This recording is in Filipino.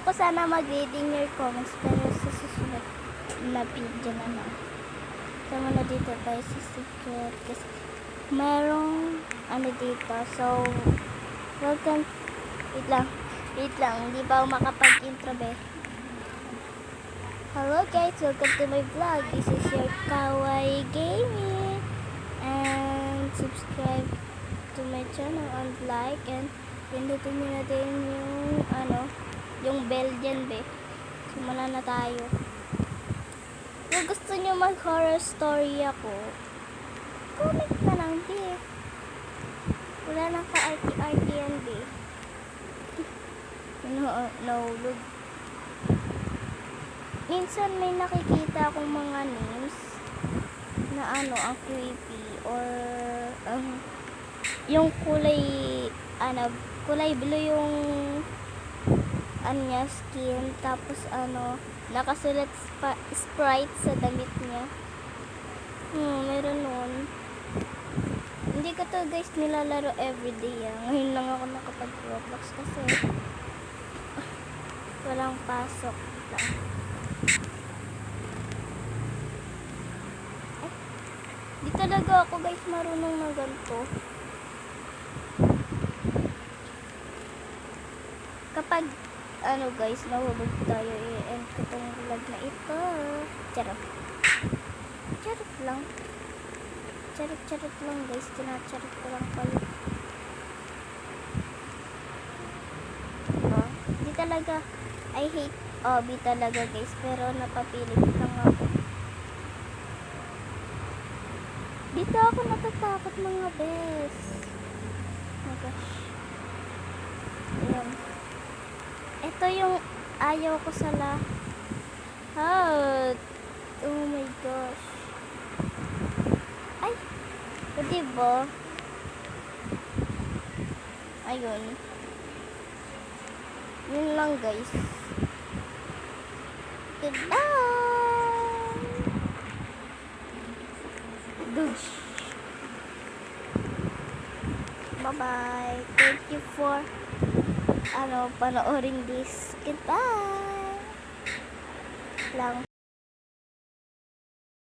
ko sana mag-reading your comments pero sa susunod na video naman. So muna dito tayo sa secret kasi merong ano dito. So welcome. Wait lang, hindi pa ako makapag-intro be. Hello guys, welcome to my vlog. This is your Kawaii Gaming. And subscribe to my channel and like and pindutin nyo na din yung bell dyan be. Simula na tayo. Kung gusto nyo mag horror story ako, comment na lang be. Wala nang ka-arty-arty yan be. Nahulog. Minsan may nakikita akong mga names na ang creepy or yung kulay blue yung niya skin, tapos nakasulat Sprite sa damit niya. Meron nun. Hindi ko to guys nilalaro everyday Ngayon lang ako nakapag-Roblox kasi walang pasok lang. Di talaga ako guys marunong na ganito. Kapag guys nahulog tayo i-end ko tong vlog na ito. Charot lang. Charot lang guys. Tinacharot ko lang kayo. Di talaga I hate Obi talaga guys, pero napapilit lang ako. Dito ako natatakot mga bes. Oh my gosh. Ayan. Ito yung ayaw ko sa lahat. Oh my gosh. Ay! O diba? Ayun. Yun lang guys. Goodbye! Goosh! Bye-bye! Thank you for panoorin this. Goodbye! Lang.